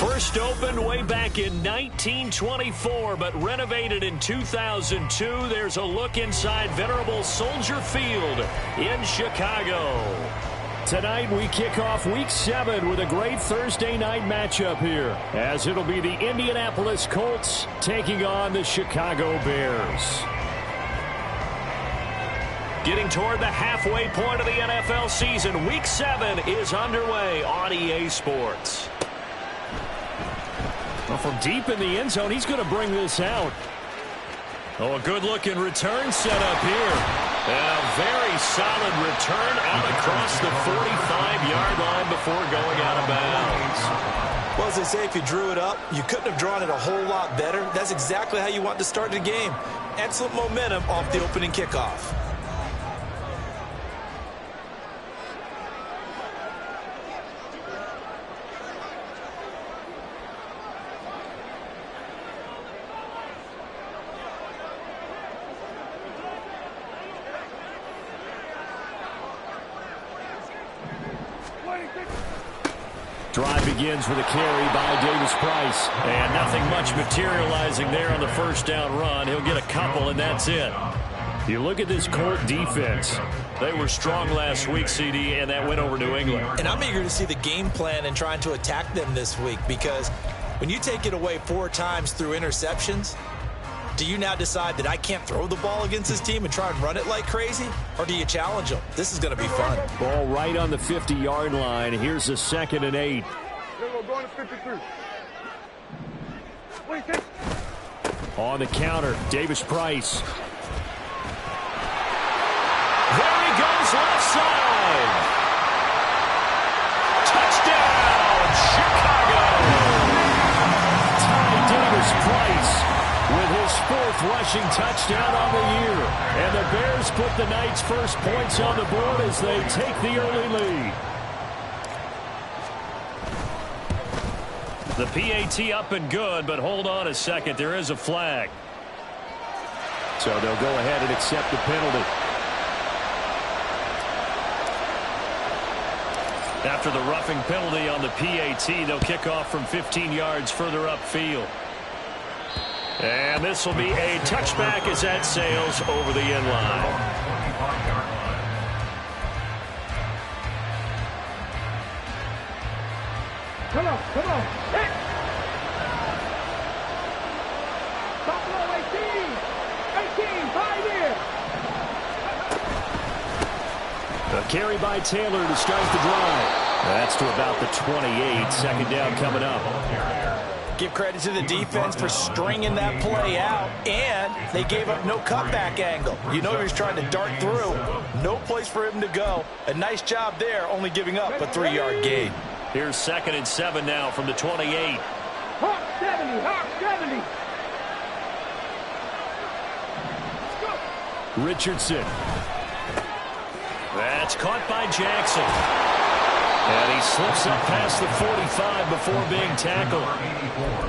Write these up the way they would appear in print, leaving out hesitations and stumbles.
First opened way back in 1924, but renovated in 2002. There's a look inside venerable Soldier Field in Chicago. Tonight we kick off Week 7 with a great Thursday night matchup here, as it'll be the Indianapolis Colts taking on the Chicago Bears. Getting toward the halfway point of the NFL season, Week 7 is underway on EA Sports. Well, from deep in the end zone, he's going to bring this out. Oh, a good-looking return set up here. And a very solid return out across the 45-yard line before going out of bounds. Well, as they say, if you drew it up, you couldn't have drawn it a whole lot better. That's exactly how you want to start the game. Excellent momentum off the opening kickoff. Drive begins with a carry by Davis Price. And nothing much materializing there on the first down run. He'll get a couple, and that's it. You look at this Colt defense. They were strong last week, CD, and that went over New England. And I'm eager to see the game plan and trying to attack them this week, because when you take it away 4 times through interceptions, do you now decide that I can't throw the ball against this team and try and run it like crazy? Or do you challenge them? This is going to be fun. Ball right on the 50-yard line. Here's a 2nd and 8. Going to 53. On the counter, Davis Price. There he goes, left side. Touchdown, Chicago. Ty Davis Price with his 4th rushing touchdown on the year. And the Bears put the night's first points on the board as they take the early lead. The PAT up and good, but hold on a second. There is a flag. So they'll go ahead and accept the penalty. After the roughing penalty on the PAT, they'll kick off from 15 yards further upfield. And this will be a touchback as that sails over the end line. Come on. Hit. Buffalo 18, 5 here. A carry by Taylor to start the drive. That's to about the 28. 2nd down coming up. Give credit to the defense for stringing that play out, and they gave up no cutback angle. You know he was trying to dart through. No place for him to go. A nice job there, only giving up a 3-yard gain. Here's 2nd and 7 now from the 28. Hawk 70. Richardson. That's caught by Jackson. And he slips up past the 45 before being tackled.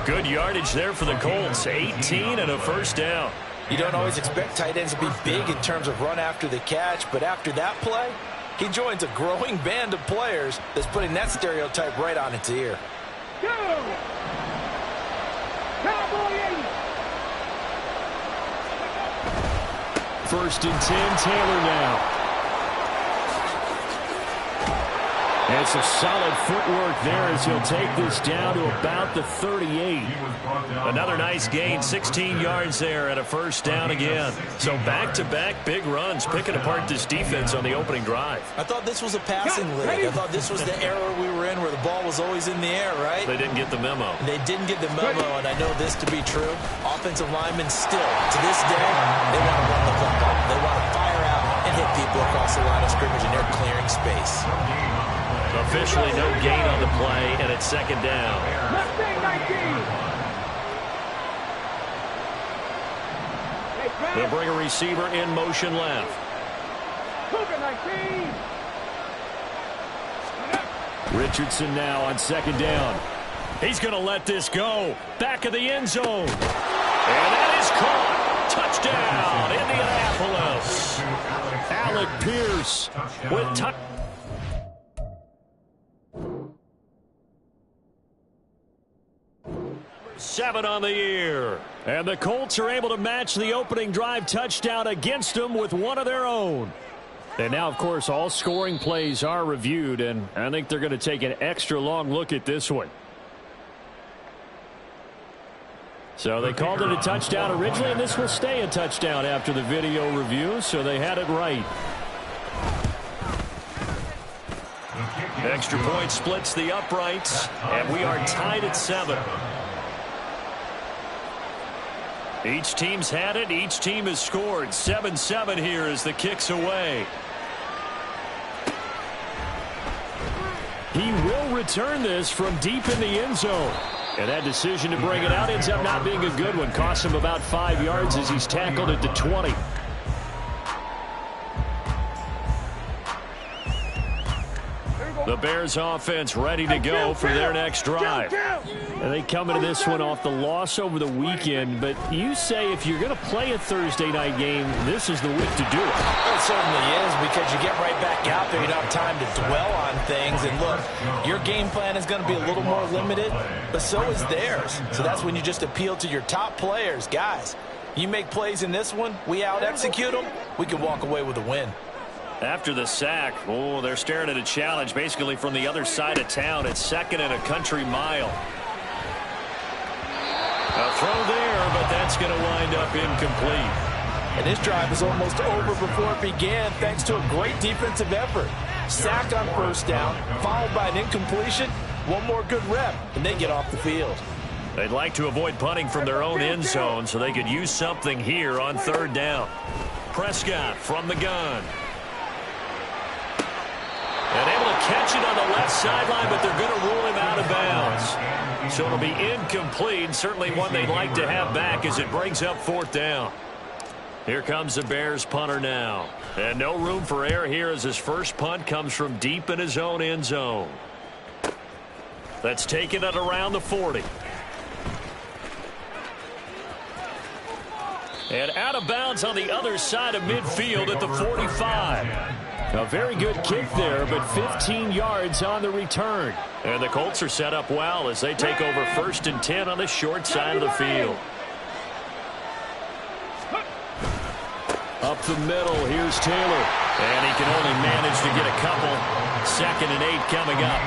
Good yardage there for the Colts. 18 and a first down. You don't always expect tight ends to be big in terms of run after the catch, but after that play, he joins a growing band of players that's putting that stereotype right on its ear. Go! Cowboy 80. 1st and 10, Taylor now. And some solid footwork there as he'll take this down to about the 38. Another nice gain, 16 yards there and a first down again. So back-to-back big runs, picking apart this defense on the opening drive. I thought this was a passing league. I thought this was the era we were in where the ball was always in the air, right? They didn't get the memo. They didn't get the memo, and I know this to be true. Offensive linemen still, to this day, they want to run the football. They want to fire out and hit people across the line of scrimmage, and they're clearing space. Officially no gain on the play, and it's 2nd down. They'll bring a receiver in motion left. Richardson now on 2nd down. He's going to let this go. Back of the end zone. And that is caught. Touchdown, Indianapolis. Alec Pierce with touchdown. 7 on the year. And the Colts are able to match the opening drive touchdown against them with one of their own. And now, of course, all scoring plays are reviewed, and I think they're going to take an extra long look at this one. So they called it a touchdown originally, and this will stay a touchdown after the video review, so they had it right. Extra point splits the uprights, and we are tied at 7. Each team's had it. Each team has scored. 7-7 here as the kick's away. He will return this from deep in the end zone. And that decision to bring it out ends up not being a good one. Costs him about 5 yards as he's tackled at the 20. The Bears offense ready to go for their next drive. And they come into this one off the loss over the weekend, but you say if you're going to play a Thursday night game, this is the week to do it. It certainly is, because you get right back out there. You don't have time to dwell on things. And look, your game plan is going to be a little more limited, but so is theirs. So that's when you just appeal to your top players. Guys, you make plays in this one, we out-execute them, we can walk away with a win. After the sack, they're staring at a challenge basically from the other side of town. It's 2nd and a country mile. A throw there, but that's going to wind up incomplete. And this drive is almost over before it began thanks to a great defensive effort. Sack on first down, followed by an incompletion. One more good rep, and they get off the field. They'd like to avoid punting from their own end zone so they could use something here on 3rd down. Prescott from the gun. And able to catch it on the left sideline, but they're going to rule him out of bounds. So it'll be incomplete. Certainly one they'd like to have back as it brings up 4th down. Here comes the Bears punter now. And no room for error here as his first punt comes from deep in his own end zone. That's taken at around the 40. And out of bounds on the other side of midfield at the 45. A very good kick there, but 15 yards on the return. And the Colts are set up well as they take over 1st and 10 on the short side of the field. Up the middle, here's Taylor. And he can only manage to get a couple. 2nd and 8 coming up.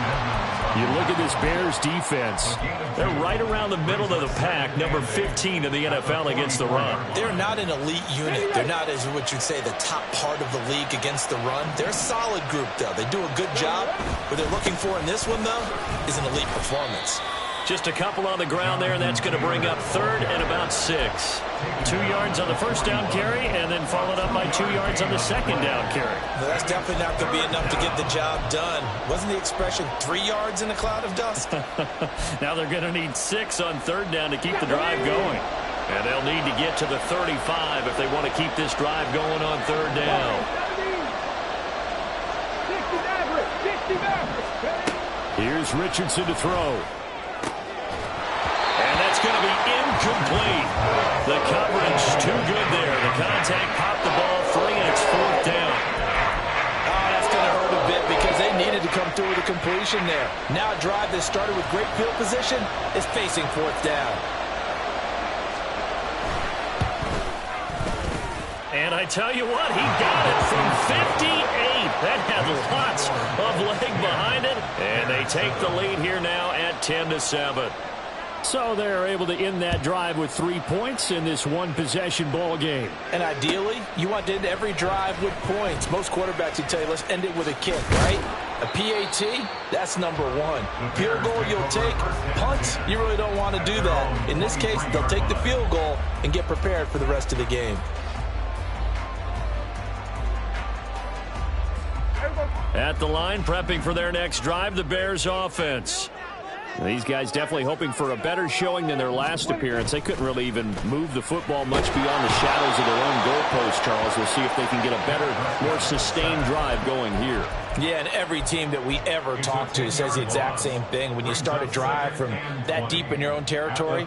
You look at this Bears defense. They're right around the middle of the pack, number 15 in the NFL against the run. They're not an elite unit. They're not, as what you'd say, the top part of the league against the run. They're a solid group, though. They do a good job. What they're looking for in this one, though, is an elite performance. Just a couple on the ground there, and that's going to bring up 3rd and about 6. 2 yards on the first down carry, and then followed up by 2 yards on the second down carry. Well, that's definitely not going to be enough to get the job done. Wasn't the expression 3 yards in a cloud of dust? Now they're going to need 6 on 3rd down to keep the drive going. And they'll need to get to the 35 if they want to keep this drive going on 3rd down. Here's Richardson to throw. And that's going to be incomplete. The coverage too good there. The contact popped the ball free, and it's 4th down. Oh, that's going to hurt a bit because they needed to come through with a completion there. Now a drive that started with great field position is facing 4th down. And I tell you what, he got it from 58. That had lots of leg behind it. And they take the lead here now at 10-7. So they're able to end that drive with 3 points in this one-possession ball game. And ideally, you want to end every drive with points. Most quarterbacks would tell you, let's end it with a kick, right? A PAT, that's number 1. Field goal you'll take. Punts, you really don't want to do that. In this case, they'll take the field goal and get prepared for the rest of the game. At the line, prepping for their next drive, the Bears offense. These guys definitely hoping for a better showing than their last appearance. They couldn't really even move the football much beyond the shadows of their own goalpost, Charles. We'll see if they can get a better, more sustained drive going here. Yeah, and every team that we ever talk to says the exact same thing. When you start a drive from that deep in your own territory,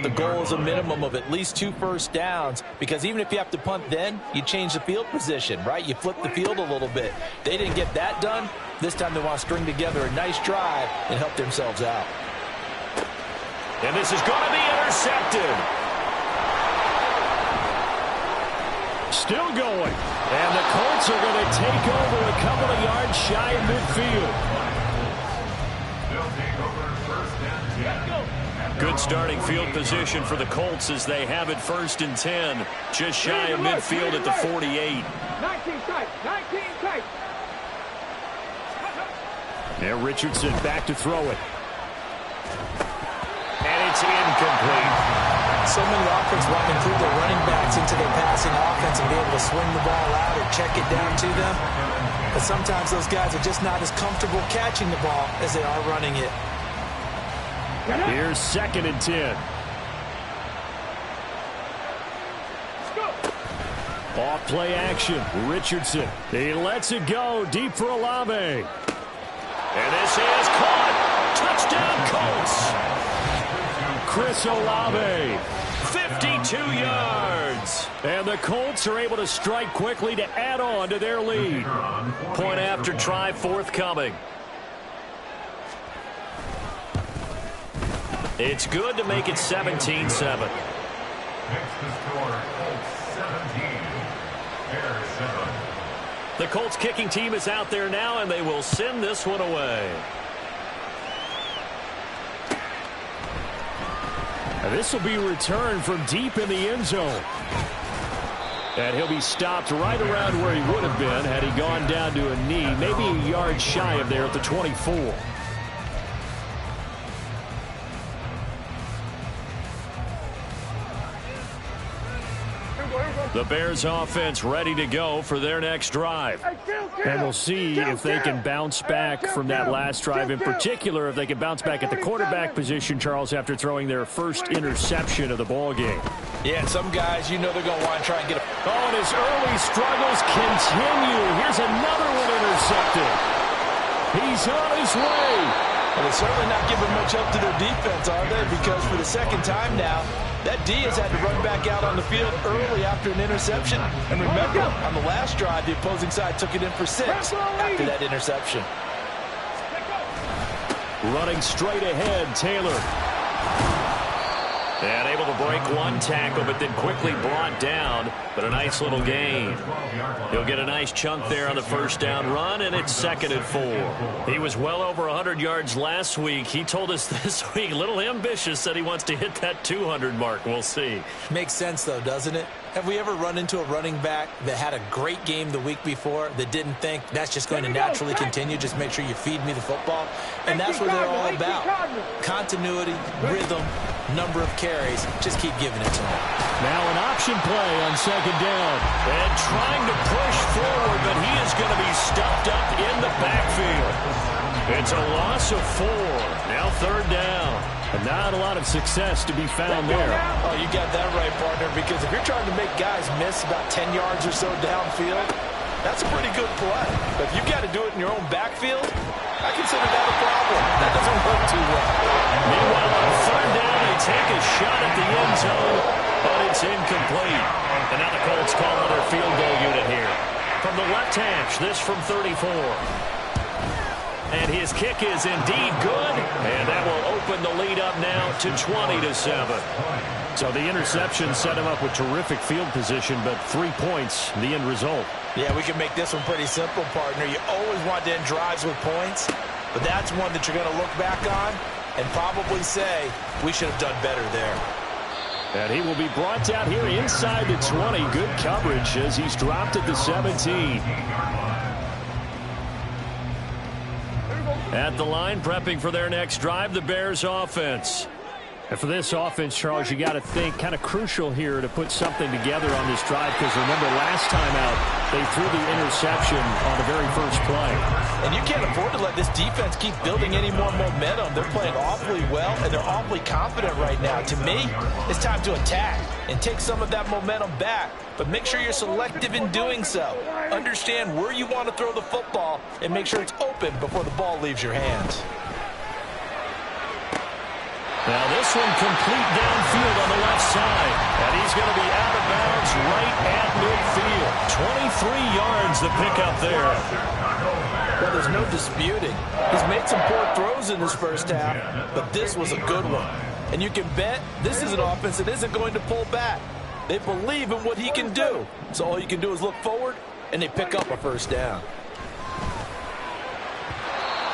the goal is a minimum of at least 2 first downs, because even if you have to punt then, you change the field position, right? You flip the field a little bit. They didn't get that done. This time they want to string together a nice drive and help themselves out. And this is going to be intercepted. Still going. And the Colts are going to take over a couple of yards shy of midfield. Good starting field position for the Colts as they have it 1st and 10. Just shy of midfield at the 48. 19 tight. 19 tight. Now Richardson back to throw it. And it's incomplete. So many offenses want to include their running backs into their passing offense and be able to swing the ball out or check it down to them. But sometimes those guys are just not as comfortable catching the ball as they are running it. Here's 2nd and 10. Off play action. Richardson. He lets it go deep for Olave. And this is caught. Touchdown Colts. Chris Olave. 52 yards. And the Colts are able to strike quickly to add on to their lead. Point after try forthcoming. It's good to make it 17-7. The Colts kicking team is out there now, and they will send this one away. And this will be returned from deep in the end zone. And he'll be stopped right around where he would have been had he gone down to a knee, maybe a yard shy of there at the 24. The Bears offense ready to go for their next drive. And we'll see if they can bounce back from that last drive. In particular, if they can bounce back at the quarterback position, Charles, after throwing their first interception of the ball game. Yeah, and some guys, you know they're going to want to try and get a... Oh, and his early struggles continue. Here's another one intercepted. He's on his way. Well, they're certainly not giving much help to their defense, are they? Because for the second time now, that D has had to run back out on the field early after an interception. And remember, on the last drive, the opposing side took it in for 6 after that interception. Running straight ahead, Taylor. And able to break one tackle, but then quickly brought down. But a nice little gain. He'll get a nice chunk there on the first down run, and it's 2nd and 4. He was well over 100 yards last week. He told us this week, a little ambitious, said he wants to hit that 200 mark. We'll see. Makes sense, though, doesn't it? Have we ever run into a running back that had a great game the week before that didn't think that's just going to naturally continue? Just make sure you feed me the football. And that's what they're all about. Continuity, rhythm, number of carries. Just keep giving it to them. Now an option play on 2nd down. And trying to push forward, but he is going to be stuffed up in the backfield. It's a loss of 4. Now 3rd down. And not a lot of success to be found there. Oh, you got that right, partner, because if you're trying to make guys miss about 10 yards or so downfield, that's a pretty good play. But if you've got to do it in your own backfield, I consider that a problem. That doesn't work too well. Meanwhile, on 3rd down, they take a shot at the end zone, but it's incomplete. And now the Colts call another field goal unit here. From the left hash, this from 34. And his kick is indeed good, and that will open the lead up now to 20-7. So the interception set him up with terrific field position, but 3 points, the end result. Yeah, we can make this one pretty simple, partner. You always want to end drives with points, but that's one that you're going to look back on and probably say, we should have done better there. And he will be brought down here inside the 20. Good coverage as he's dropped at the 17. At the line, prepping for their next drive, the Bears offense. And for this offense, Charles, you got to think kind of crucial here to put something together on this drive, because remember last time out, they threw the interception on the very first play. And you can't afford to let this defense keep building any more momentum. They're playing awfully well, and they're awfully confident right now. To me, it's time to attack and take some of that momentum back. But make sure you're selective in doing so. Understand where you want to throw the football and make sure it's open before the ball leaves your hands. Now this one complete downfield on the left side. And he's going to be out of bounds right at midfield. 23 yards the pickup there. Well, there's no disputing. He's made some poor throws in his first half, but this was a good one. And you can bet this is an offense that isn't going to pull back. They believe in what he can do. So all you can do is look forward, and they pick up a first down.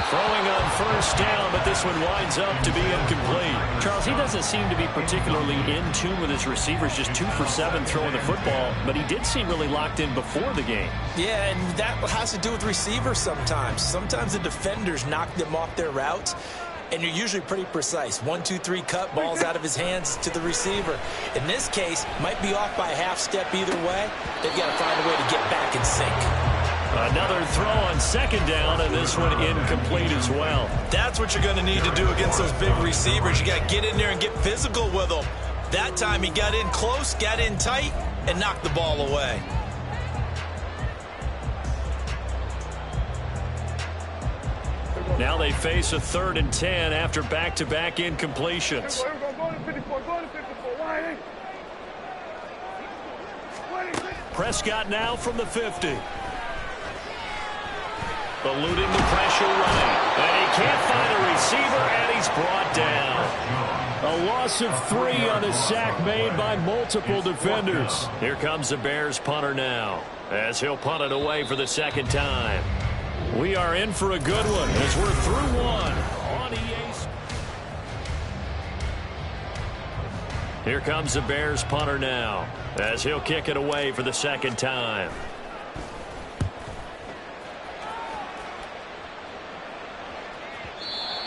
Throwing on first down, but this one winds up to be incomplete. Charles, he doesn't seem to be particularly in tune with his receivers, just 2 for 7 throwing the football, but he did seem really locked in before the game. Yeah, and that has to do with receivers sometimes. Sometimes the defenders knock them off their routes, and you're usually pretty precise. 1, 2, 3 cut, balls out of his hands to the receiver. In this case, might be off by a half step either way. They've got to find a way to get back in sync. Another throw on second down, and this one incomplete as well. That's what you're going to need to do against those big receivers. You got to get in there and get physical with them. That time he got in close, got in tight, and knocked the ball away. Now they face a 3rd and 10 after back-to-back incompletions. Prescott now from the 50. Eluding the pressure running. And he can't find a receiver, and he's brought down. A loss of 3 on a sack made by multiple defenders. Here comes the Bears punter now, as he'll punt it away for the second time. We are in for a good one as we're through one on EA. Here comes the Bears punter now, as he'll kick it away for the second time.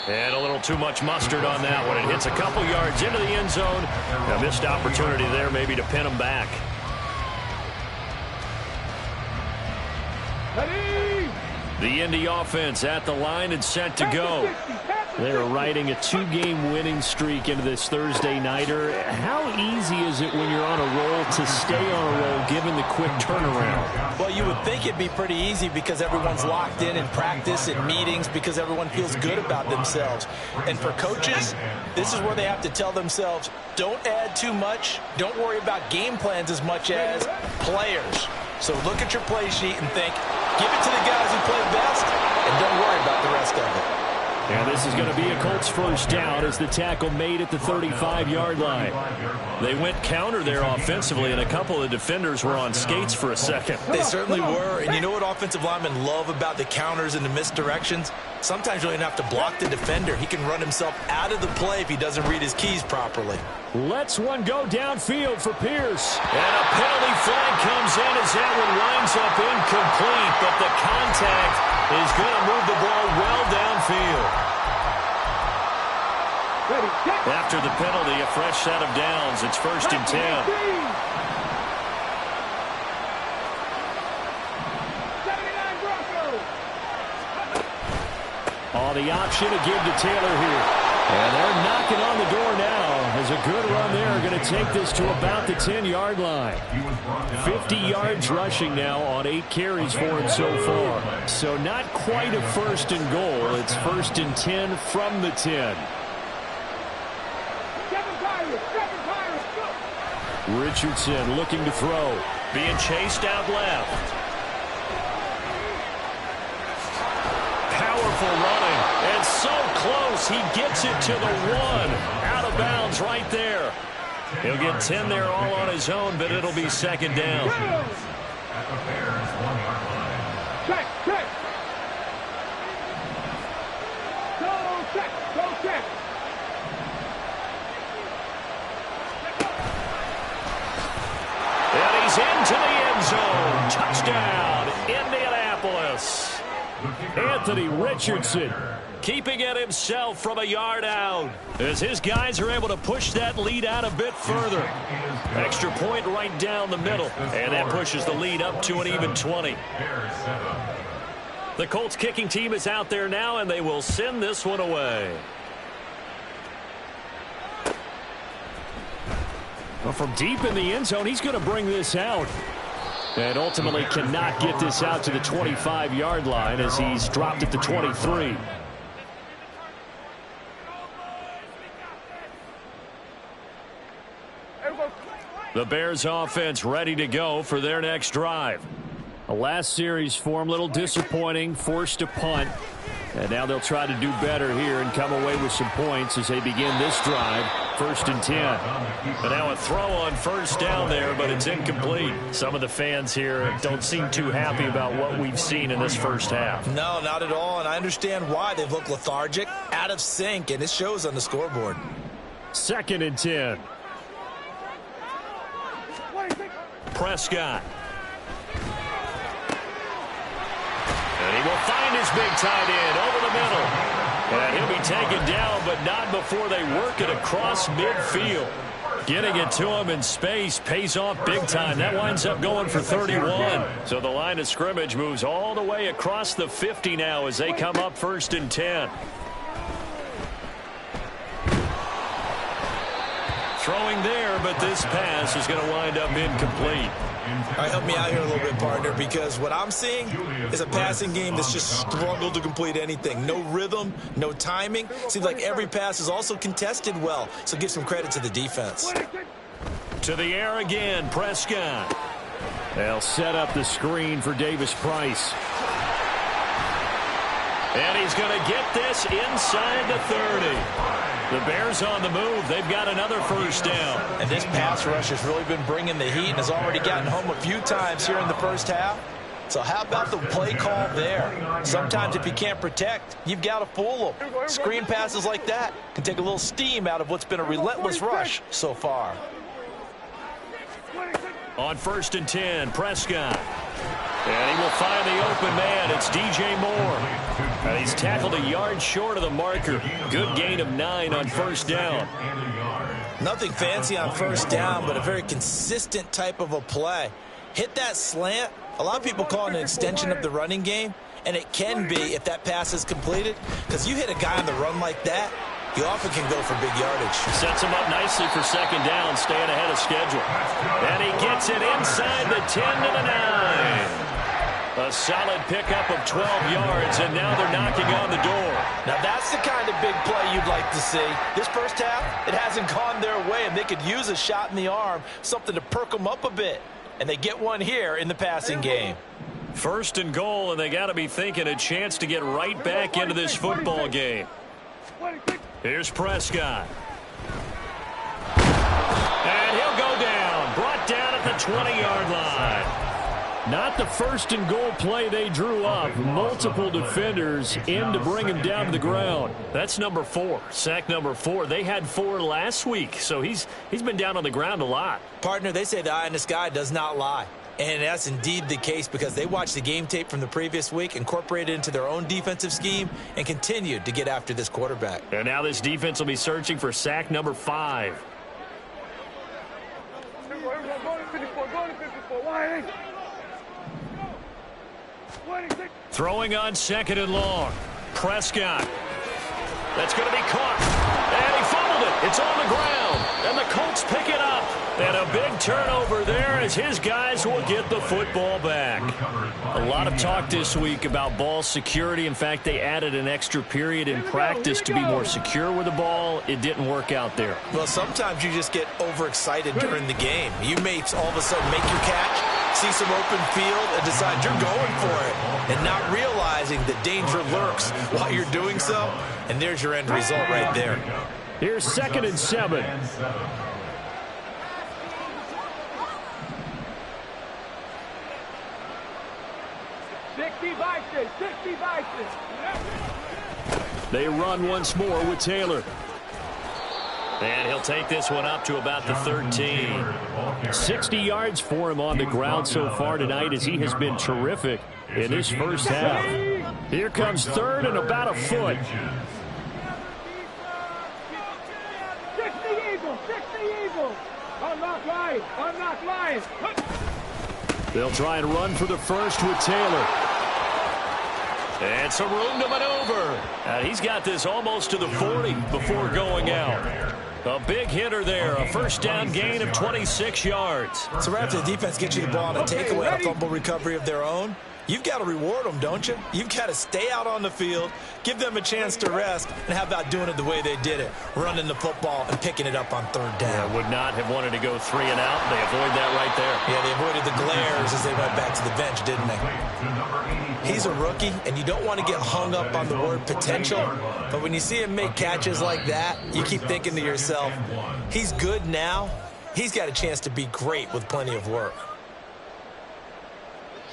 And a little too much mustard on that one. It hits a couple yards into the end zone. A missed opportunity there maybe to pin him back. The Indy offense at the line and set to go. They're riding a 2-game winning streak into this Thursday nighter. How easy is it when you're on a roll to stay on a roll given the quick turnaround? Well, you would think it'd be pretty easy because everyone's locked in practice and meetings because everyone feels good about themselves. And for coaches, this is where they have to tell themselves, don't add too much. Don't worry about game plans as much as players. So look at your play sheet and think, give it to the guys who play best and don't worry about the rest of it. And this is going to be a Colts first down as the tackle made at the 35-yard line. They went counter there offensively, and a couple of defenders were on skates for a second. They certainly were, and you know what offensive linemen love about the counters and the misdirections? Sometimes you don't even have to block the defender. He can run himself out of the play if he doesn't read his keys properly. Lets one go downfield for Pierce. And a penalty flag comes in as that one winds up incomplete, but the contact is going to move the ball well downfield. After the penalty, a fresh set of downs. It's 1st and 10. Oh, the option to give to Taylor here. And they're knocking on the door now as a good run there. Going to take this to about the 10-yard line. 50 yards rushing now on 8 carries for him so far. So not quite a 1st and goal. It's 1st and 10 from the 10. Richardson looking to throw. Being chased out left. Powerful running. And so close. He gets it to the 1. Out of bounds right there. He'll get 10 there all on his own, but it'll be 2nd down. Check, check. Go check, go check. And he's into the end zone. Touchdown, Indianapolis. Anthony Richardson keeping it himself from a yard out as his guys are able to push that lead out a bit further. Extra point right down the middle, and that pushes the lead up to an even 20. The Colts kicking team is out there now, and they will send this one away. Well, from deep in the end zone, he's going to bring this out. And ultimately cannot get this out to the 25-yard line as he's dropped at the 23. The Bears offense ready to go for their next drive. The last series for him, a little disappointing, forced to punt. And now they'll try to do better here and come away with some points as they begin this drive first and 10. And now a throw on first down there, but it's incomplete. Some of the fans here don't seem too happy about what we've seen in this first half. No, not at all, and I understand why. They've looked lethargic, out of sync, and it shows on the scoreboard. Second and 10. Prescott. And he will find his big tight end over the middle. And he'll be taken down, but not before they work it across midfield. Getting it to him in space pays off big time. That winds up going for 31. So the line of scrimmage moves all the way across the 50 now as they come up first and 10. Throwing there, but this pass is going to wind up incomplete. All right, help me out here a little bit, partner, because what I'm seeing is a passing game that's just struggled to complete anything. No rhythm, no timing. Seems like every pass is also contested well, so give some credit to the defense. To the air again, Prescott. They'll set up the screen for Davis Price. And he's going to get this inside the 30. The Bears on the move. They've got another first down. And this pass rush has really been bringing the heat and has already gotten home a few times here in the first half. So how about the play call there? Sometimes if you can't protect, you've got to fool them. Screen passes like that can take a little steam out of what's been a relentless rush so far. On first and 10, Prescott. And he will find the open man. It's DJ Moore. And he's tackled a yard short of the marker. Good gain of 9 on first down. Nothing fancy on first down, but a very consistent type of a play. Hit that slant. A lot of people call it an extension of the running game, and it can be if that pass is completed, because you hit a guy on the run like that, you often can go for big yardage. Sets him up nicely for second down, staying ahead of schedule. And he gets it inside the 10 to the 9. A solid pickup of 12 yards, and now they're knocking on the door. Now that's the kind of big play you'd like to see. This first half, it hasn't gone their way, and they could use a shot in the arm, something to perk them up a bit. And they get one here in the passing game. First and goal, and they got to be thinking a chance to get right back into this football game. Here's Prescott. And he'll go down. Brought down at the 20-yard line. Not the first and goal play they drew up. Multiple defenders in to bring him down to the ground. That's number 4. Sack number 4. They had 4 last week, so he's been down on the ground a lot. Partner, they say the eye in the sky does not lie. And that's indeed the case because they watched the game tape from the previous week, incorporated it into their own defensive scheme, and continued to get after this quarterback. And now this defense will be searching for sack number 5. Throwing on second and long. Prescott. That's going to be caught. And he fumbled it. It's on the ground. And the Colts pick it up. And a big turnover there as his guys will get the football back. A lot of talk this week about ball security. In fact, they added an extra period in practice to be more secure with the ball. It didn't work out there. Well, sometimes you just get overexcited during the game. You may all of a sudden make your catch, see some open field, and decide you're going for it, and not realizing that danger lurks while you're doing so. And there's your end result right there. Here's second and 7. They run once more with Taylor. And he'll take this one up to about the 13. 60 yards for him on the ground so far tonight as he has been terrific in this first half. Here comes third and about a foot. I'm not lying. They'll try and run for the first with Taylor. And some room to maneuver. And he's got this almost to the 40 before going out. A big hitter there. A first down gain of 26 yards. So right after the defense gets you the ball on a takeaway and a fumble recovery of their own, you've got to reward them, don't you? You've got to stay out on the field, give them a chance to rest, and how about doing it the way they did it, running the football and picking it up on third down. Yeah, would not have wanted to go 3 and out. They avoid that right there. Yeah, they avoided the glares as they went back to the bench, didn't they? He's a rookie, and you don't want to get hung up on the word potential, but when you see him make catches like that, you keep thinking to yourself, he's good now. He's got a chance to be great with plenty of work.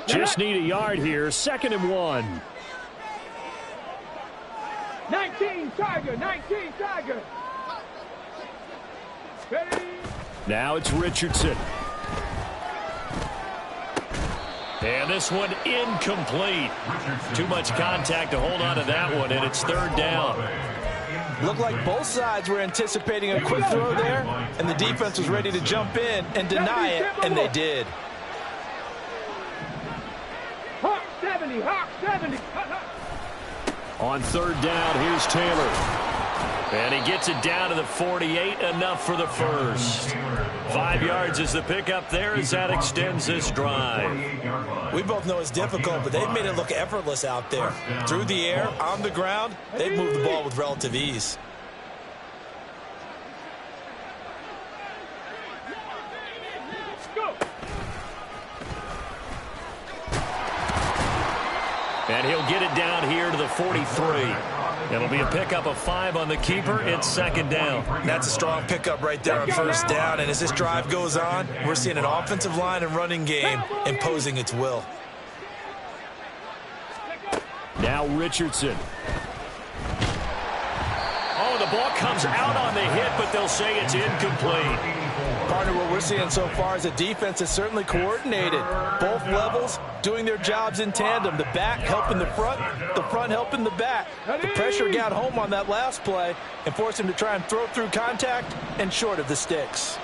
Just need a yard here. 2nd and 1. 19 Tiger, 19 Tiger. Ready? Now it's Richardson. And this one incomplete. Too much contact to hold on to that one, and it's 3rd down. Looked like both sides were anticipating a quick throw there, and the defense was ready to jump in and deny it, and they did. Hawk 70, Hawk 70. On 3rd down, here's Taylor. And he gets it down to the 48, enough for the first. 5 yards is the pickup there as that extends this drive. We both know it's difficult, but they've made it look effortless out there. Through the air, on the ground, they've moved the ball with relative ease. And he'll get it down here to the 43. It'll be a pickup of 5 on the keeper. It's 2nd down. That's a strong pickup right there on 1st down. And as this drive goes on, we're seeing an offensive line and running game imposing its will. Now Richardson. Oh, the ball comes out on the hit, but they'll say it's incomplete. Partner, what we're seeing so far is a defense that's certainly coordinated. Both levels doing their jobs in tandem. The back helping the front helping the back. The pressure got home on that last play and forced him to try and throw through contact and short of the sticks.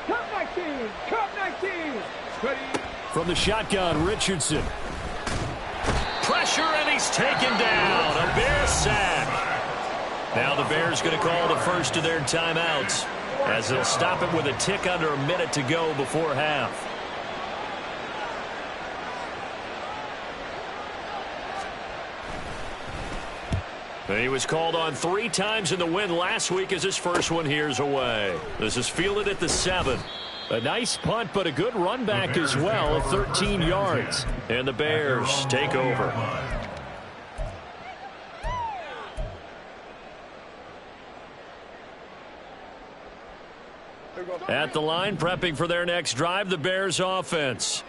Cup 19, Cup 19. Ready? From the shotgun, Richardson. Pressure, and he's taken down. A Bear sack. Now the Bears going to call the first of their timeouts as they'll stop it with a tick under a minute to go before half. He was called on 3 times in the win last week as his first one here's away. This is fielded at the 7. A nice punt, but a good run back as well, 13 yards. And the Bears take over. At the line, prepping for their next drive, the Bears offense.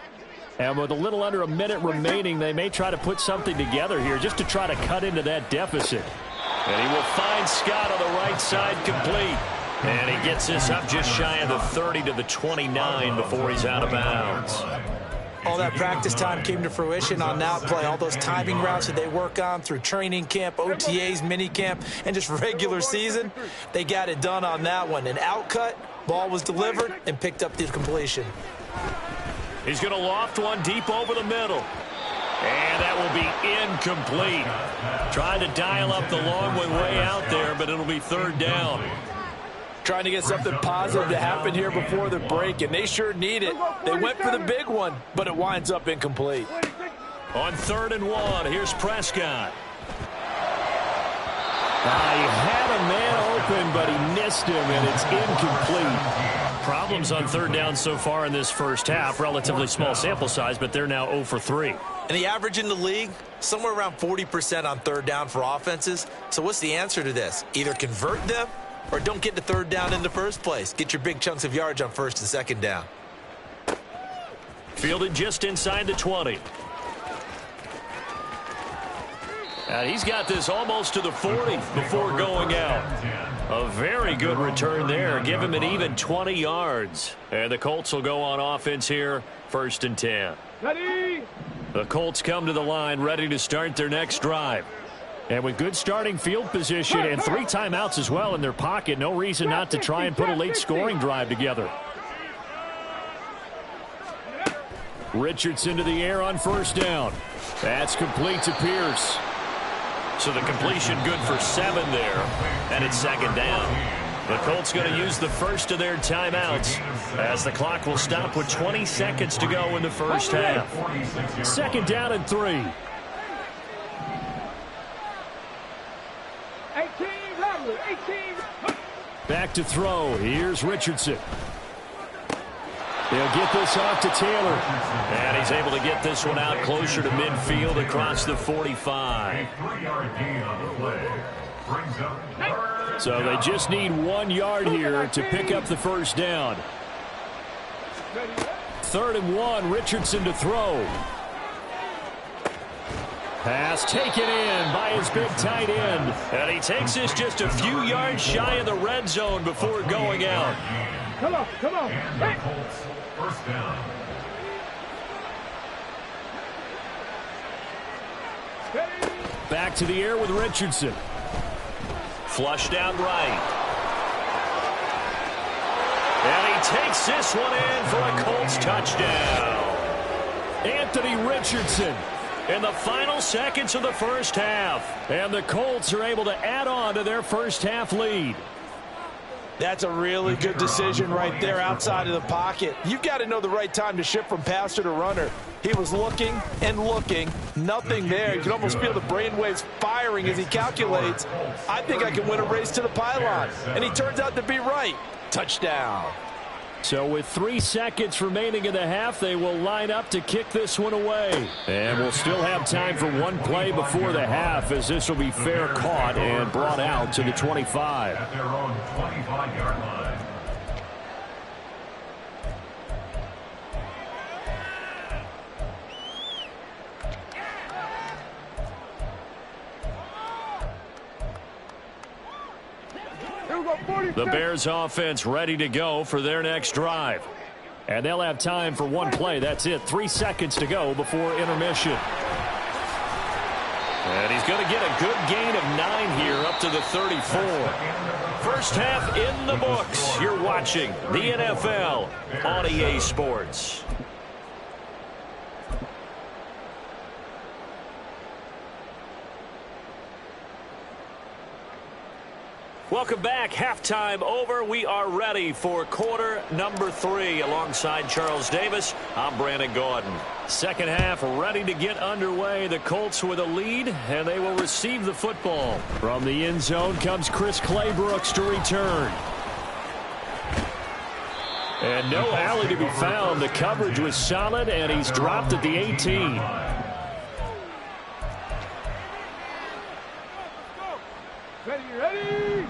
And with a little under a minute remaining, they may try to put something together here just to try to cut into that deficit. And he will find Scott on the right side, complete. And he gets this up just shy of the 30 to the 29 before he's out of bounds. All that practice time came to fruition on that play. All those timing routes that they work on through training camp, OTAs, minicamp, and just regular season, they got it done on that one. An outcut, ball was delivered, and picked up the completion. He's going to loft one deep over the middle. And that will be incomplete. Trying to dial up the long way out there, but it'll be 3rd down. Trying to get something positive to happen here before the break, and they sure need it. They went for the big one, but it winds up incomplete. On 3rd and 1, here's Prescott. He had a man open, but he missed him, and it's incomplete. Problems on 3rd down so far in this first half. Relatively small sample size, but they're now 0 for 3. And the average in the league, somewhere around 40% on 3rd down for offenses. So what's the answer to this? Either convert them or don't get to 3rd down in the first place. Get your big chunks of yards on 1st and 2nd down. Fielded just inside the 20. And he's got this almost to the 40 before going out. A very good return there. Give him an even 20 yards. And the Colts will go on offense here, 1st and 10. Ready? The Colts come to the line ready to start their next drive. And with good starting field position and 3 timeouts as well in their pocket, no reason not to try and put a late scoring drive together. Richardson to the air on 1st down. That's complete to Pierce. So the completion good for 7 there, and it's 2nd down. The Colts going to use the first of their timeouts as the clock will stop with 20 seconds to go in the first half. 2nd down and 3. 18, level, 18. Back to throw. Here's Richardson. He'll get this off to Taylor. And he's able to get this one out closer to midfield across the 45. So they just need 1 yard here to pick up the first down. 3rd and 1, Richardson to throw. Pass taken in by his big tight end. And he takes this just a few yards shy of the red zone before going out. Come on, come on. Hey. First down. Back to the air with Richardson. Flushed out right. And he takes this one in for a Colts touchdown. Anthony Richardson in the final seconds of the first half. And the Colts are able to add on to their first half lead. That's a really good decision right there outside of the pocket. You've got to know the right time to shift from passer to runner. He was looking and looking, nothing there. You can almost feel the brainwaves firing as he calculates, I think I can win a race to the pylon. And he turns out to be right. Touchdown. So with 3 seconds remaining in the half, they will line up to kick this one away. And we'll still have time for one play before the half, as this will be fair caught and brought out to the 25. At their own 25-yard line. The Bears offense ready to go for their next drive. And they'll have time for one play. That's it. 3 seconds to go before intermission. And he's going to get a good gain of 9 here up to the 34. First half in the books. You're watching the NFL on EA Sports. Welcome back. Halftime over. We are ready for quarter number 3. Alongside Charles Davis, I'm Brandon Gordon. Second half ready to get underway. The Colts with a lead, and they will receive the football. From the end zone comes Chris Claybrooks to return. And no alley to be found. The coverage was solid, and he's dropped at the 18. Ready.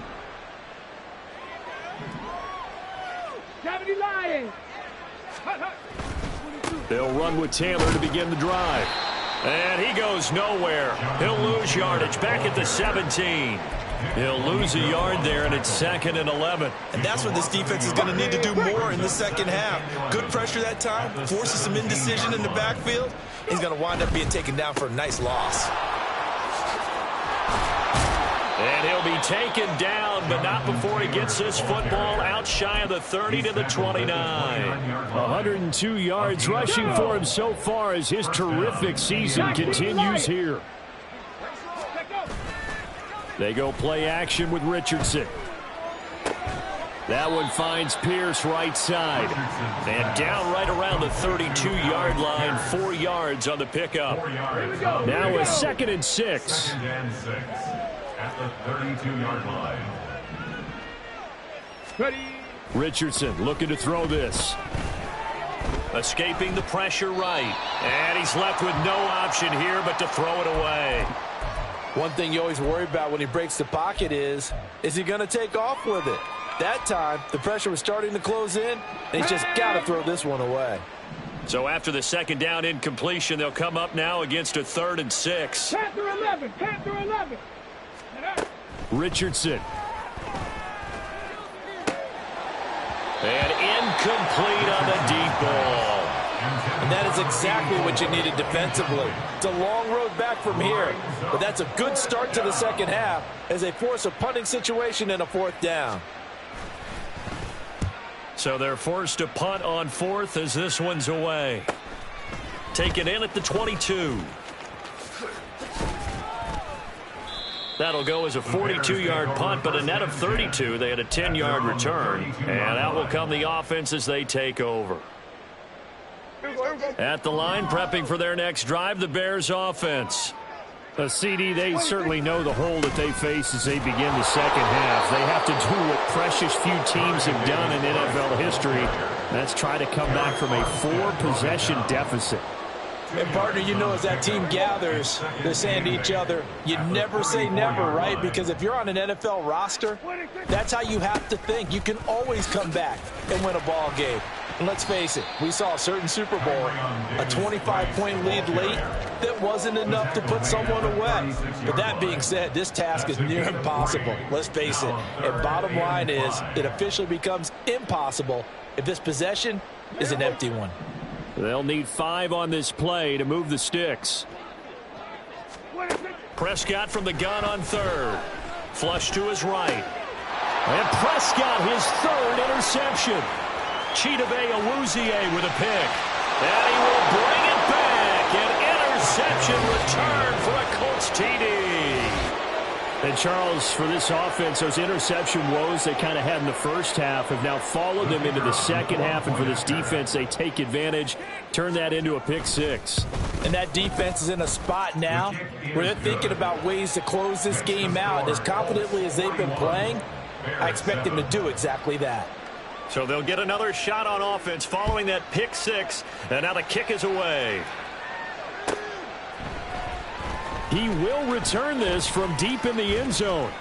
70 Lions. They'll run with Taylor to begin the drive. And he goes nowhere. He'll lose yardage back at the 17. He'll lose a yard there, and it's 2nd and 11. And that's what this defense is going to need to do more in the second half. Good pressure that time, forces some indecision in the backfield. He's going to wind up being taken down for a nice loss. And he'll be taken down, but not before he gets this football out shy of the 30 to the 29. 102 yards rushing for him so far as his terrific season continues here. They go play action with Richardson. That one finds Pierce right side. And down right around the 32-yard line, 4 yards on the pickup. Now a 2nd and 6. At the 32-yard line. Ready. Richardson looking to throw this. Escaping the pressure right. And he's left with no option here but to throw it away. One thing you always worry about when he breaks the pocket is he going to take off with it? That time, the pressure was starting to close in, and he's just got to throw this one away. So after the 2nd down incompletion, they'll come up now against a 3rd and 6. Panther 11. Panther 11. Richardson. And incomplete on the deep ball. And that is exactly what you needed defensively. It's a long road back from here, but that's a good start to the second half as they force a punting situation and a 4th down. So they're forced to punt on 4th as this one's away. Taken in at the 22. That'll go as a 42-yard punt, but a net of 32. They had a 10-yard return, and out will come the offense as they take over. At the line, prepping for their next drive, the Bears offense. CD, they certainly know the hole that they face as they begin the second half. They have to do what precious few teams have done in NFL history. That's try to come back from a 4-possession deficit. And, partner, you know, as that team gathers, they're saying to each other, you never say never, right? Because if you're on an NFL roster, that's how you have to think. You can always come back and win a ball game. And let's face it, we saw a certain Super Bowl, a 25-point lead late that wasn't enough to put someone away. But that being said, this task is near impossible. Let's face it. And bottom line is, it officially becomes impossible if this possession is an empty one. They'll need 5 on this play to move the sticks. Prescott from the gun on third. Flush to his right. And Prescott, his third interception. Chidobe Awuzie with a pick. And he will bring it back. An interception return for a Colts TD. And, Charles, for this offense, those interception woes they kind of had in the first half have now followed them into the second half. And for this defense, they take advantage, turn that into a pick 6. And that defense is in a spot now where they're thinking about ways to close this game out. As confidently as they've been playing, I expect them to do exactly that. So they'll get another shot on offense following that pick 6. And now the kick is away. He will return this from deep in the end zone.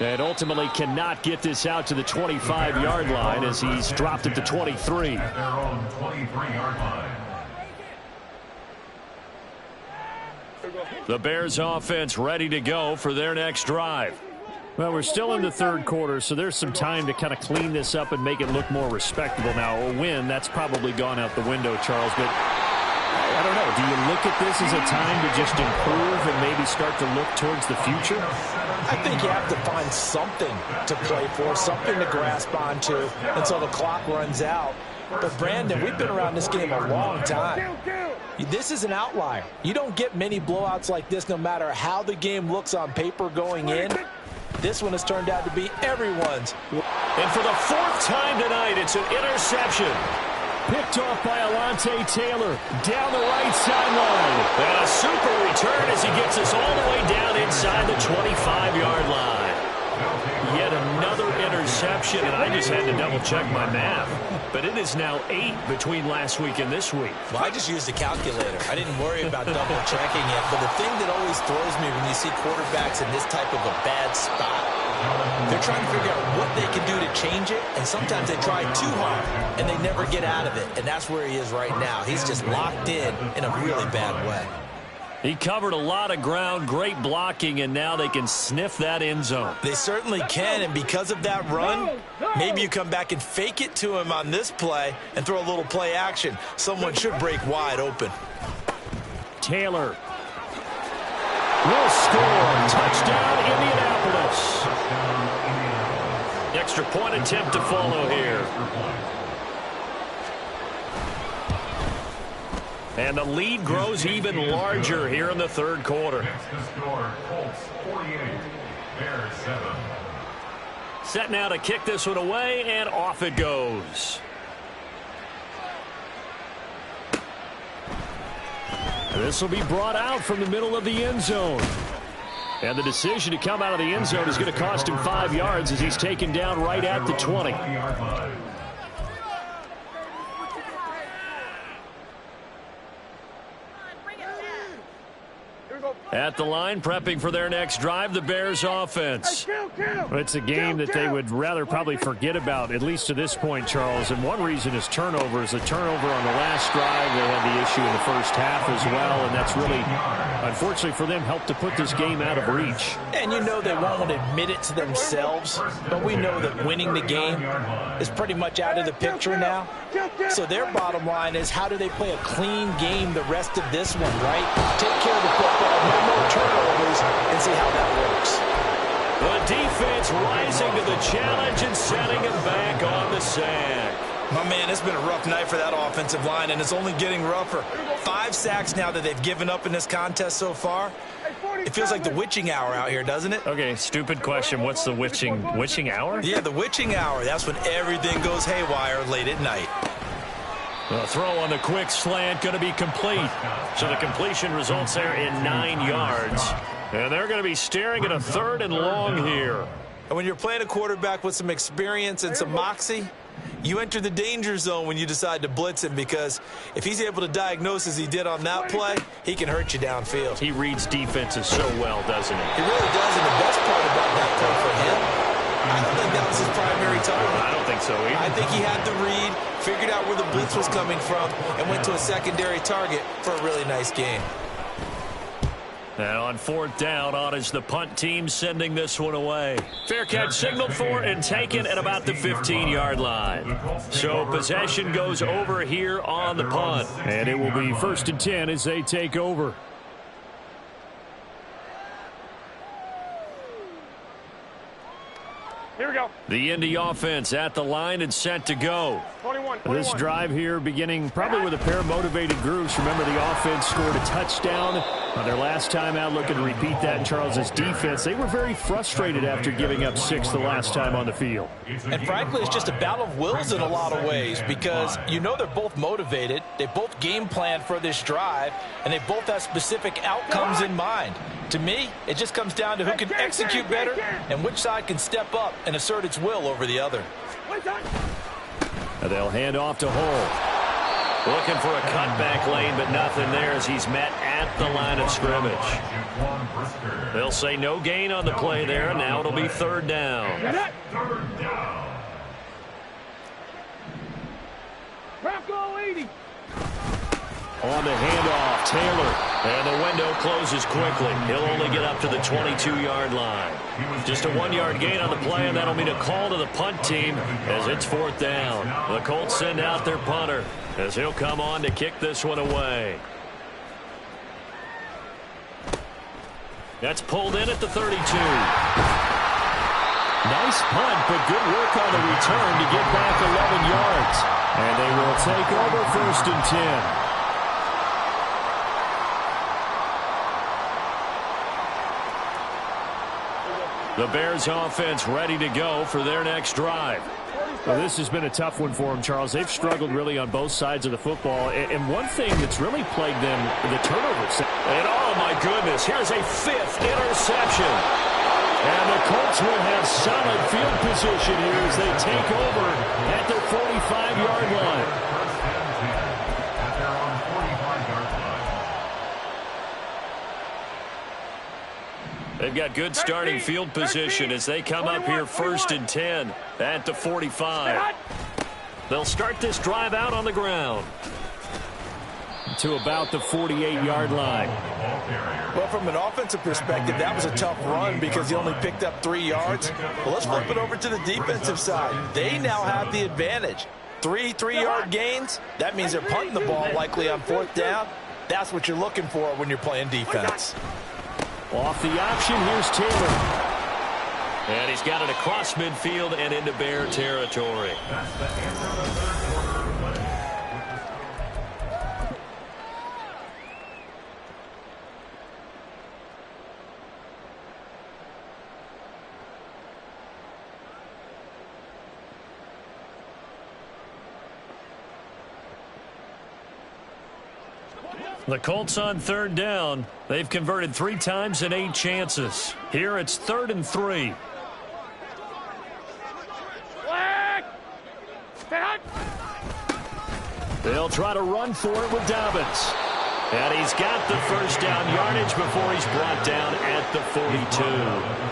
And ultimately cannot get this out to the 25-yard line as he's dropped it to 23. At their own 23-yard line. The Bears offense ready to go for their next drive. Well, we're still in the third quarter, so there's some time to kind of clean this up and make it look more respectable now. A win, that's probably gone out the window, Charles, but I don't know. Do you look at this as a time to just improve and maybe start to look towards the future? I think you have to find something to play for, something to grasp onto until the clock runs out. But, Brandon, we've been around this game a long time. This is an outlier. You don't get many blowouts like this no matter how the game looks on paper going in. This one has turned out to be everyone's. And for the 4th time tonight, it's an interception. Picked off by Alontae Taylor down the right sideline. And a super return as he gets us all the way down inside the 25-yard line. Yet another interception, and I just had to double-check my math. But it is now 8 between last week and this week. Well, I just used a calculator. I didn't worry about double-checking it. But the thing that always throws me when you see quarterbacks in this type of a bad spot, they're trying to figure out what they can do to change it, and sometimes they try too hard, and they never get out of it. And that's where he is right now. He's just locked in a really bad way. He covered a lot of ground, great blocking, and now they can sniff that end zone. They certainly can, and because of that run, maybe you come back and fake it to him on this play and throw a little play action. Someone should break wide open. Taylor will score. Touchdown, Indianapolis. Extra point attempt to follow here. And the lead grows even larger here in the third quarter. Next to score, Colts 48, Bears 7. Set now to kick this one away, and off it goes. This will be brought out from the middle of the end zone. And the decision to come out of the end zone is going to cost him 5 yards as he's taken down right at the 20. At the line, prepping for their next drive, the Bears offense. It's a game that they would rather probably forget about, at least to this point, Charles. And one reason is turnovers. A turnover on the last drive. They had the issue in the first half as well, and that's really, unfortunately for them, helped to put this game out of reach. And you know they won't admit it to themselves, but we know that winning the game is pretty much out of the picture now. So their bottom line is, how do they play a clean game the rest of this one, right? Take care of the football, no more turnovers, and see how that works. The defense rising to the challenge and setting him back on the sack. My man, it's been a rough night for that offensive line, and it's only getting rougher. 5 sacks now that they've given up in this contest so far. It feels like the witching hour out here, doesn't it? Okay, stupid question. What's the witching hour? Yeah, the witching hour. That's when everything goes haywire late at night. The throw on the quick slant going to be complete. So the completion results there in 9 yards. And they're going to be staring at a 3rd and long here. And when you're playing a quarterback with some experience and some moxie, you enter the danger zone when you decide to blitz him, because if he's able to diagnose as he did on that play, he can hurt you downfield. He reads defenses so well, doesn't he? He really does, and the best part about that play for him, I don't think that was his primary target. I don't think so either. I think he had the read, figured out where the blitz was coming from, and went to a secondary target for a really nice game. And on 4th down, on is the punt team sending this one away. Fair catch signaled for and taken at about the 15-yard line. So possession goes over here on the punt. And it will be 1st and 10 as they take over. Here we go. The Indy offense at the line and set to go. 21. This drive here beginning probably with a pair of motivated groups. Remember, the offense scored a touchdown on their last time out. Looking to repeat that in Charles's defense. They were very frustrated after giving up 6 the last time on the field. And frankly, it's just a battle of wills in a lot of ways, because you know they're both motivated. They both game plan for this drive, and they both have specific outcomes in mind. To me, it just comes down to who can execute better and which side can step up and assert its will over the other. And they'll hand off to Hull. Looking for a cutback lane, but nothing there as he's met at the line of scrimmage. They'll say no gain on the play there. Now it'll be 3rd down. Bronco 80. On the handoff, Taylor. And the window closes quickly. He'll only get up to the 22-yard line. Just a 1-yard gain on the play, and that'll mean a call to the punt team as it's 4th down. The Colts send out their punter as he'll come on to kick this one away. That's pulled in at the 32. Nice punt, but good work on the return to get back 11 yards. And they will take over 1st and 10. The Bears offense ready to go for their next drive. Well, this has been a tough one for them, Charles. They've struggled really on both sides of the football. And one thing that's really plagued them, the turnovers. And oh my goodness, here's a 5th interception. And the Colts will have solid field position here as they take over at their 45-yard line. They've got good starting field position as they come up here 1st and 10 at the 45. They'll start this drive out on the ground. To about the 48-yard line. Well, from an offensive perspective, that was a tough run because he only picked up 3 yards. Well, let's flip it over to the defensive side. They now have the advantage. 3 3-yard gains. That means they're punting the ball likely on 4th down. That's what you're looking for when you're playing defense. Off the option, here's Taylor. And he's got it across midfield and into Bear territory. The Colts on 3rd down. They've converted 3 times in 8 chances. Here it's 3rd and 3. They'll try to run for it with Dobbins. And he's got the 1st down yardage before he's brought down at the 42.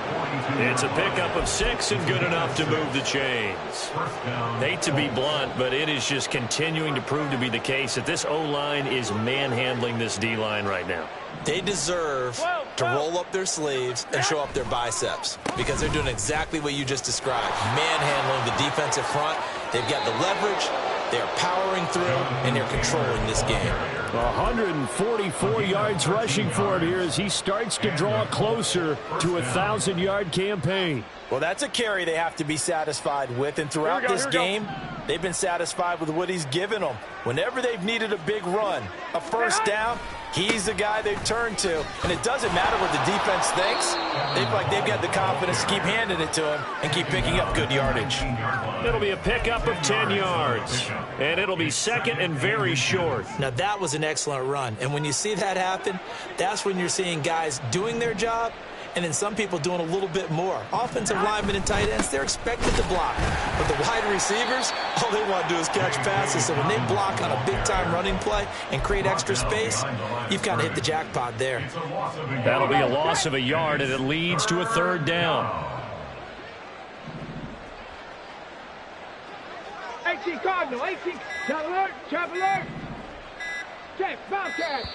It's a pickup of 6 and good enough to move the chains. Hate to be blunt, but it is just continuing to prove to be the case that this O-line is manhandling this D-line right now. They deserve to roll up their sleeves and show up their biceps because they're doing exactly what you just described. Manhandling the defensive front. They've got the leverage. They're powering through, and they're controlling this game. 144 yards rushing for him here as he starts to draw closer to a 1,000-yard campaign. Well, that's a carry they have to be satisfied with, and throughout this game, they've been satisfied with what he's given them. Whenever they've needed a big run, a first down, he's the guy they've turned to, and it doesn't matter what the defense thinks. They've got the confidence to keep handing it to him and keep picking up good yardage. It'll be a pickup of 10 yards, and it'll be second and very short. Now, that was an excellent run, and when you see that happen, that's when you're seeing guys doing their job, and then some people doing a little bit more. Offensive linemen and tight ends, they're expected to block. But the wide receivers, all they want to do is catch passes. So when they block on a big-time running play and create extra space, you've kind of hit the jackpot there. That'll be a loss of a yard, and it leads to a third down. 18 Cardinal, 18. Trap alert. Check, Bobcat.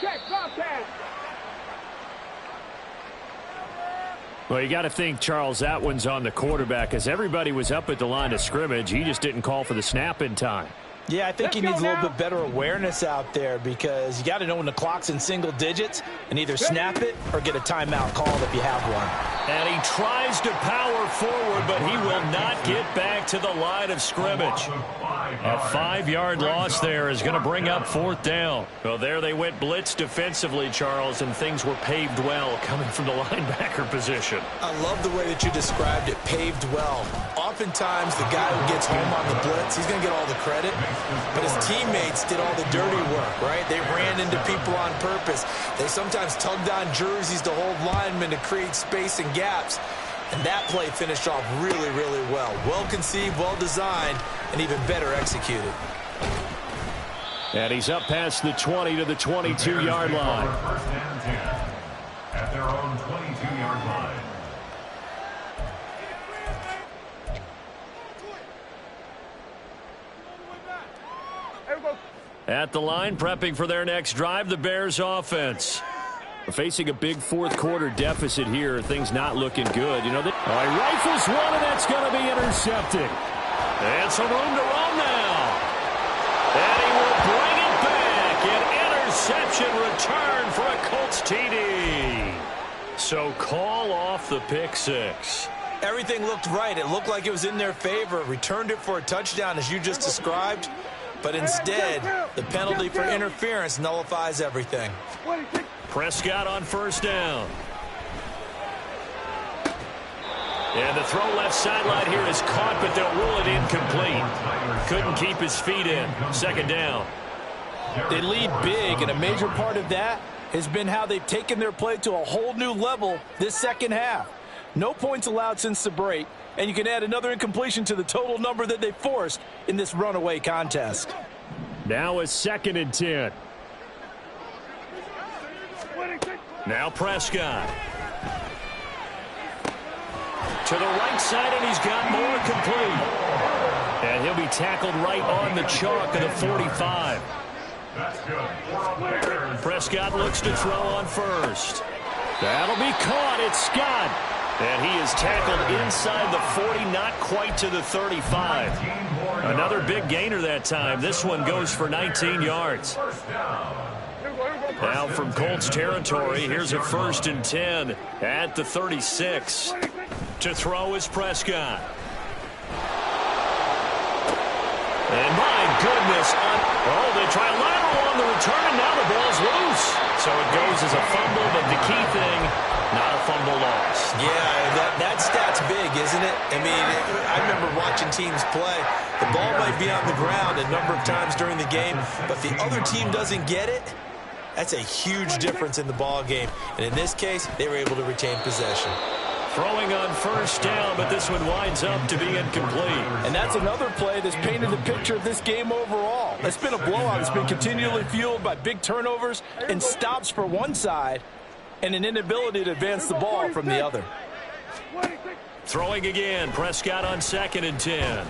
Well, you got to think, Charles, that one's on the quarterback as everybody was up at the line of scrimmage. He just didn't call for the snap in time. Yeah, I think he needs a little bit better awareness out there because you got to know when the clock's in single digits and either snap it or get a timeout called if you have one. And he tries to power forward, but he will not get back to the line of scrimmage. A 5-yard loss there is going to bring up fourth down. Well, there they went blitz defensively, Charles, and things were paved well coming from the linebacker position. I love the way that you described it, paved well. Oftentimes, the guy who gets home on the blitz, he's going to get all the credit, but his teammates did all the dirty work, right? They ran into people on purpose. They sometimes tugged on jerseys to hold linemen to create space and gaps. And that play finished off really, really well. Well conceived, well designed, and even better executed. And he's up past the 20 to the 22-yard line. First and 10 at their own 22-yard line. At the line, prepping for their next drive, the Bears offense. Facing a big fourth-quarter deficit here, things not looking good. You know, he rifles one, and that's going to be intercepted. And some room to run now. And he will bring it back. An interception return for a Colts TD. So call off the pick six. Everything looked right. It looked like it was in their favor. Returned it for a touchdown, as you just described. But instead, the penalty for interference nullifies everything. Prescott on first down. And the throw left sideline here is caught, but they'll rule it incomplete. Couldn't keep his feet in. Second down. They lead big, and a major part of that has been how they've taken their play to a whole new level this second half. No points allowed since the break, and you can add another incompletion to the total number that they forced in this runaway contest. Now a 2nd and 10. Now Prescott. To the right side, and he's got more complete. And he'll be tackled right on the chalk of the 45. That's good. Prescott looks to throw on first. That'll be caught. It's Scott. And he is tackled inside the 40, not quite to the 35. Another big gainer that time. This one goes for 19 yards. Now from Colts territory, here's a 1st and 10 at the 36. To throw is Prescott. And my goodness, they try a lateral on the return, and now the ball's loose. So it goes as a fumble, but the key thing, not a fumble loss. Yeah, that stat's big, isn't it? I mean, I remember watching teams play. The ball might be on the ground a number of times during the game, but if the other team doesn't get it, that's a huge difference in the ball game. And in this case, they were able to retain possession. Throwing on first down, but this one winds up to be incomplete. And that's another play that's painted the picture of this game overall. It's been a blowout. It's been continually fueled by big turnovers and stops for one side and an inability to advance the ball from the other. Throwing again, Prescott on 2nd and 10. And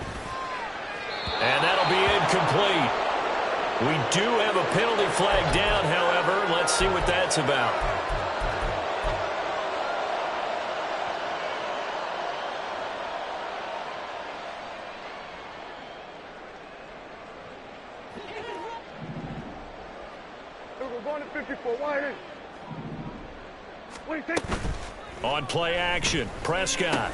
that'll be incomplete. We do have a penalty flag down, however. Let's see what that's about. We're going to 54. Wide. What do you think? On play action, Prescott.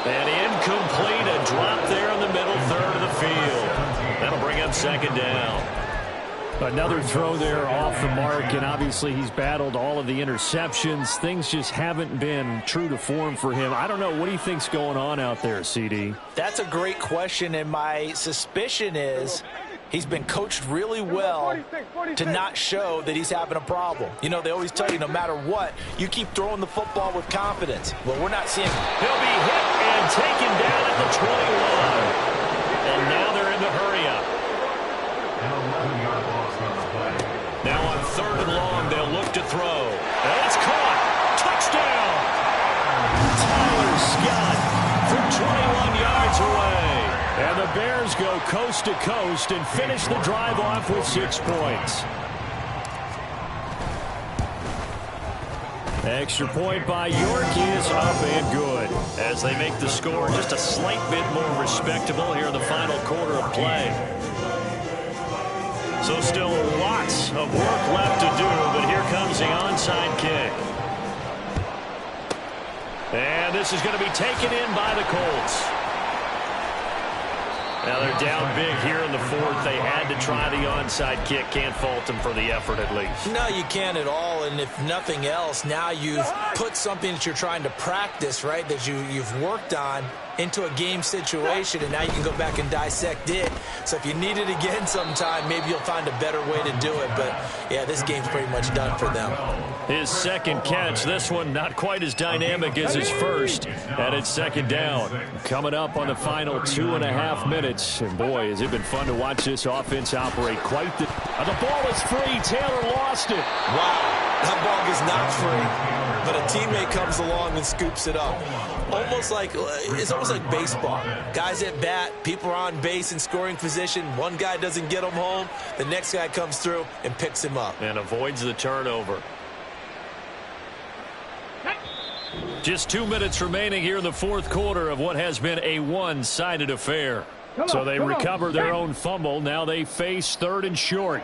And incomplete, a drop there in the middle third of the field. That'll bring up second down. Another throw there off the mark, and obviously he's battled all of the interceptions. Things just haven't been true to form for him. I don't know. What do you think's going on out there, CD? That's a great question, and my suspicion is he's been coached really well to not show that he's having a problem. You know, they always tell you no matter what, you keep throwing the football with confidence. Well, we're not seeing. He'll be hit and taken down at the 21. And now they're in the hurry-up. Now on third and long, they'll look to throw. And it's caught. Touchdown! Tyler Scott from 21 yards away. And the Bears go coast to coast and finish the drive off with 6 points. Extra point by York is up and good as they make the score just a slight bit more respectable here in the final quarter of play. So still lots of work left to do, but here comes the onside kick. And this is going to be taken in by the Colts. Now they're down big here in the fourth. They had to try the onside kick. Can't fault them for the effort at least. No, you can't at all. And if nothing else, now you've put something that you're trying to practice, right, that you've worked on into a game situation, and now you can go back and dissect it. So if you need it again sometime, maybe you'll find a better way to do it. But, yeah, this game's pretty much done for them. His second catch, this one not quite as dynamic as his first, and it's second down. Coming up on the final 2.5 minutes, and boy, has it been fun to watch this offense operate quite the... the ball is free. Taylor lost it. Wow, that ball is not free, but a teammate comes along and scoops it up. It's almost like baseball. Guys at bat, people are on base in scoring position. One guy doesn't get him home. The next guy comes through and picks him up. And avoids the turnover. Just 2 minutes remaining here in the fourth quarter of what has been a one-sided affair. So they recover their own fumble. Now they face third and short.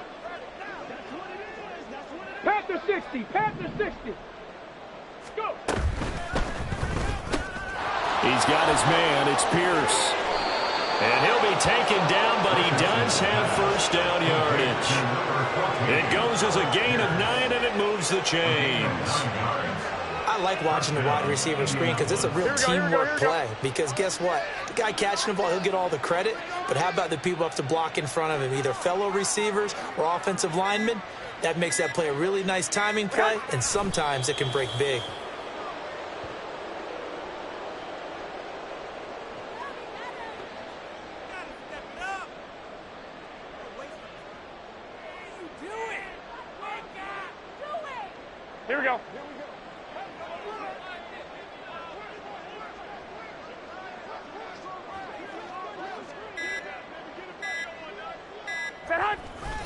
Pat the 60. Pat the 60. Go. He's got his man. It's Pierce. And he'll be taken down, but he does have first down yardage. It goes as a gain of 9, and it moves the chains. I like watching the wide receiver screen because it's a real teamwork play. Because guess what? The guy catching the ball, he'll get all the credit. But how about the people who have to block in front of him, either fellow receivers or offensive linemen? That makes that play a really nice timing play, and sometimes it can break big. Here we go.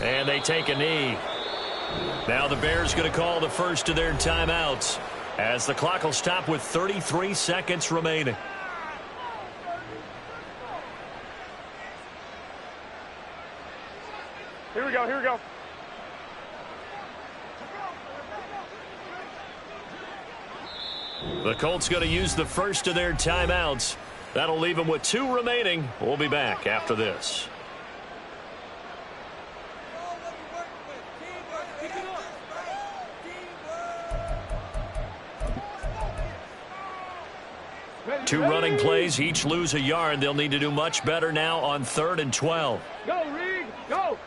And they take a knee. Now the Bears going to call the first of their timeouts as the clock will stop with 33 seconds remaining. Here we go. Here we go. The Colts going to use the first of their timeouts. That'll leave them with 2 remaining. We'll be back after this. Two running plays, each lose a yard. They'll need to do much better now on 3rd and 12. Go, Reed, go.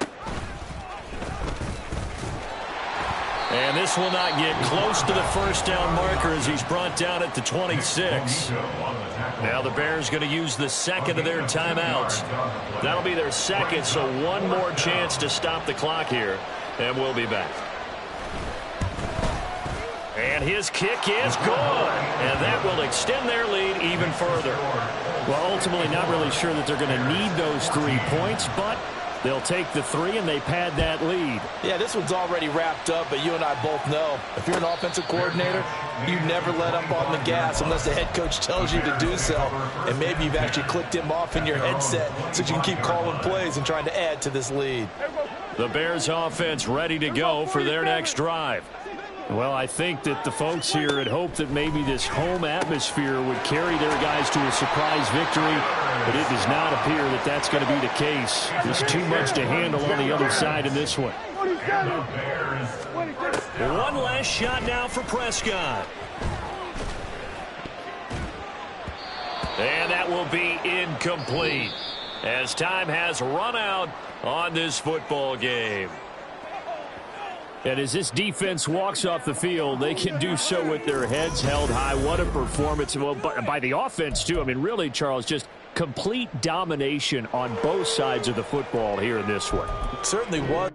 And this will not get close to the first down marker as he's brought down at the 26. Now the Bears going to use the second of their timeouts. That'll be their second, so one more chance to stop the clock here. And we'll be back. And his kick is good. And that will extend their lead even further. Well, ultimately not really sure that they're going to need those 3 points, but they'll take the 3 and they pad that lead. Yeah, this one's already wrapped up, but you and I both know if you're an offensive coordinator, you never let up on the gas unless the head coach tells you to do so. And maybe you've actually clicked him off in your headset so you can keep calling plays and trying to add to this lead. The Bears offense ready to go for their next drive. Well, I think that the folks here had hoped that maybe this home atmosphere would carry their guys to a surprise victory, but it does not appear that that's going to be the case. There's too much to handle on the other side in this one. One last shot now for Prescott. And that will be incomplete as time has run out on this football game. And as this defense walks off the field, they can do so with their heads held high. What a performance by the offense, too. I mean, really, Charles, just complete domination on both sides of the football here in this one. It certainly was.